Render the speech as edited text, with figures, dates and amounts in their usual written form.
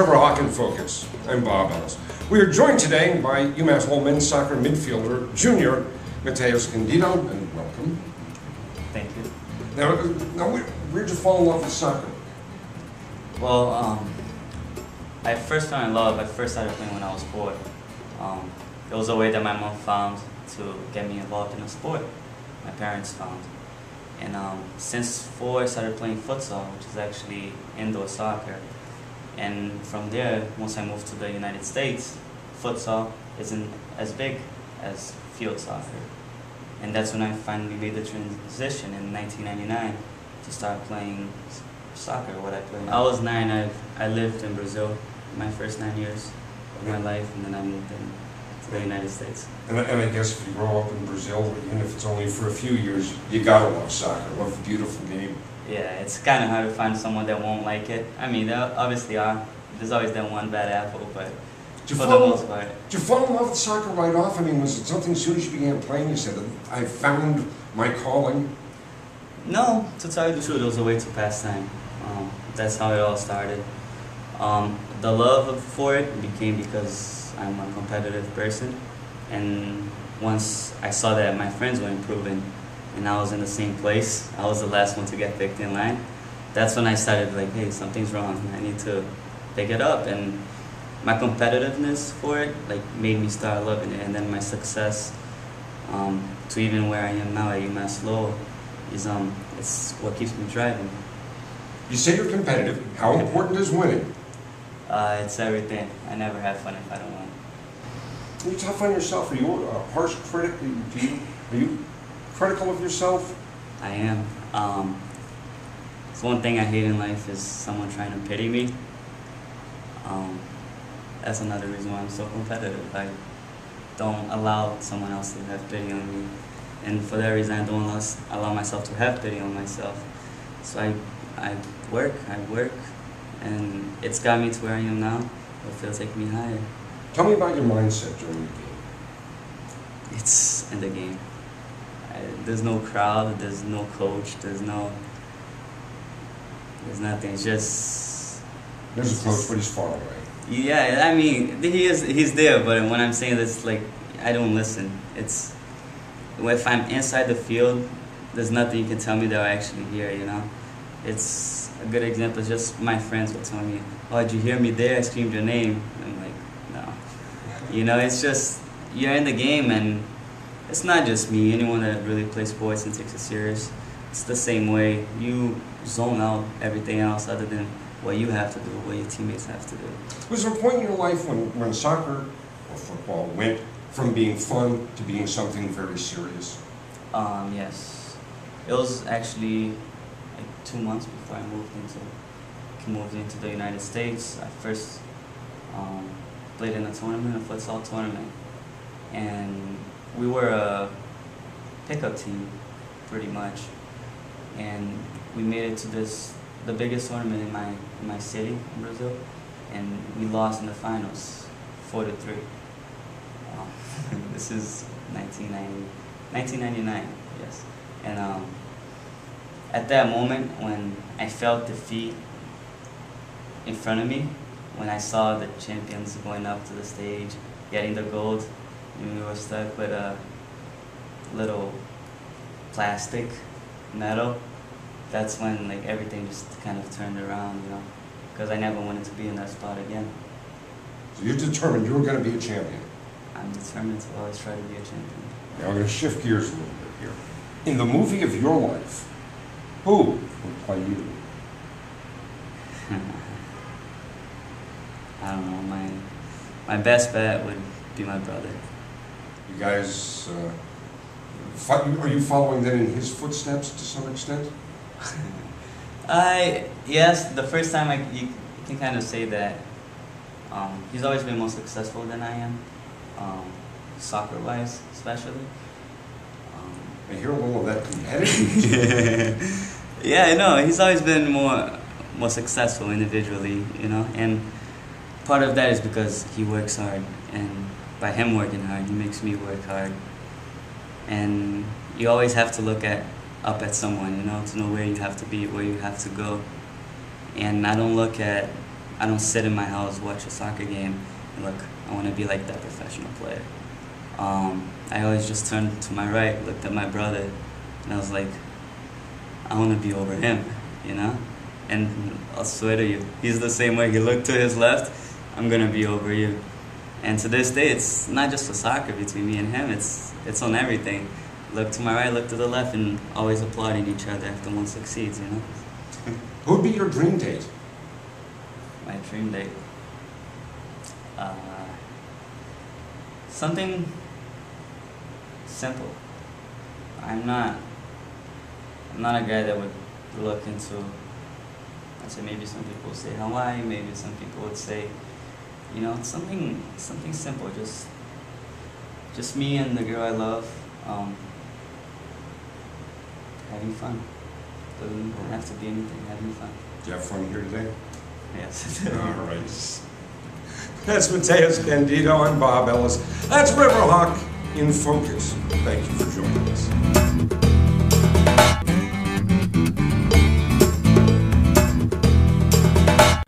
Trevor Hawk in Focus. I'm Bob Ellis. We are joined today by UMass Lowell men's soccer midfielder, junior Matheus Candido, and welcome. Thank you. Now where'd you fall in love with soccer? Well, I first fell in love. I first started playing when I was 4. It was a way that my mom found to get me involved in a sport. My parents found. And since 4, I started playing futsal, which is actually indoor soccer. And from there, once I moved to the United States, futsal isn't as big as field soccer. And that's when I finally made the transition in 1999 to start playing soccer, what I play now. I was 9, I lived in Brazil my first 9 years of my life, and then I moved to the United States. And I guess if you grow up in Brazil, even if it's only for a few years, you gotta love soccer. Love the beautiful game. Yeah, it's kind of hard to find someone that won't like it. I mean, there obviously are. There's always that one bad apple, but for the most part. Did you fall in love with soccer right off? I mean, was it something as soon as you began playing you said, I found my calling? No, to tell you the truth, it was a way to pass time. That's how it all started. The love for it became because I'm a competitive person, and once I saw that my friends were improving and I was in the same place, I was the last one to get picked in line, that's when I started like, hey, something's wrong, I need to pick it up. And my competitiveness for it like made me start loving it, and then my success to even where I am now at UMass Lowell is it's what keeps me driving. You say you're competitive. How important is winning? It's everything. I never have fun if I don't win. Are you tough on yourself? Are you a harsh critic? Are you critical of yourself? I am. It's one thing I hate in life is someone trying to pity me. That's another reason why I'm so competitive. I don't allow someone else to have pity on me. And for that reason, I don't allow myself to have pity on myself. So I work, and it's got me to where I am now. Hopefully it'll take me higher. Tell me about your mindset during the game. It's in the game. There's no crowd, there's no coach, there's nothing. It's just... There's a coach, but he's far away. Yeah, I mean, he's there, but when I'm saying this, like, I don't listen. It's... If I'm inside the field, there's nothing you can tell me that I actually hear, you know? It's a good example. Is just my friends will tell me, "Oh, did you hear me there? I screamed your name." I'm like, no. You know, it's just you're in the game, and it's not just me. Anyone that really plays sports and takes it serious, it's the same way. You zone out everything else other than what you have to do, what your teammates have to do. Was there a point in your life when soccer or football went from being fun to being something very serious? Yes. It was actually 2 months before I moved into the United States. I first played in a tournament, a futsal tournament, and we were a pickup team, pretty much, and we made it to the biggest tournament in my city, in Brazil, and we lost in the finals, 4-3. This is 1999, yes, and at that moment, when I felt defeat in front of me, when I saw the champions going up to the stage, getting the gold, and we were stuck with a little plastic medal, that's when like everything just kind of turned around, you know, because I never wanted to be in that spot again. So you're determined you were going to be a champion? I'm determined to always try to be a champion. Now I'm going to shift gears a little bit here. In the movie of your life, who would play you? I don't know. My best bet would be my brother. You guys, are you following then in his footsteps to some extent? Yes. The first time you can kind of say that. He's always been more successful than I am, soccer-wise, especially. I hear a little of that competitive. Yeah, I know. He's always been more successful individually, you know, and part of that is because he works hard, and by him working hard, he makes me work hard. And you always have to look up at someone, you know, to know where you have to be, where you have to go. And I don't look at I don't sit in my house, watch a soccer game, and look, I want to be like that professional player. I always just turned to my right, looked at my brother, and I was like, I want to be over him, you know? And I'll swear to you, he's the same way. He looked to his left, I'm going to be over you. And to this day, it's not just for soccer between me and him, it's on everything. Look to my right, look to the left, and always applauding each other after one succeeds, you know? Who would be your dream date? My dream date? Something simple. I'm not a guy that would look into, I'd say maybe some people would say Hawaii, maybe some people would say, you know, something simple, just me and the girl I love, having fun. Doesn't have to be anything, having fun. Did you have fun here today? Yes. All right. That's Matheus Candido. I'm Bob Ellis. That's Riverhawk in Focus. Thank you for joining us.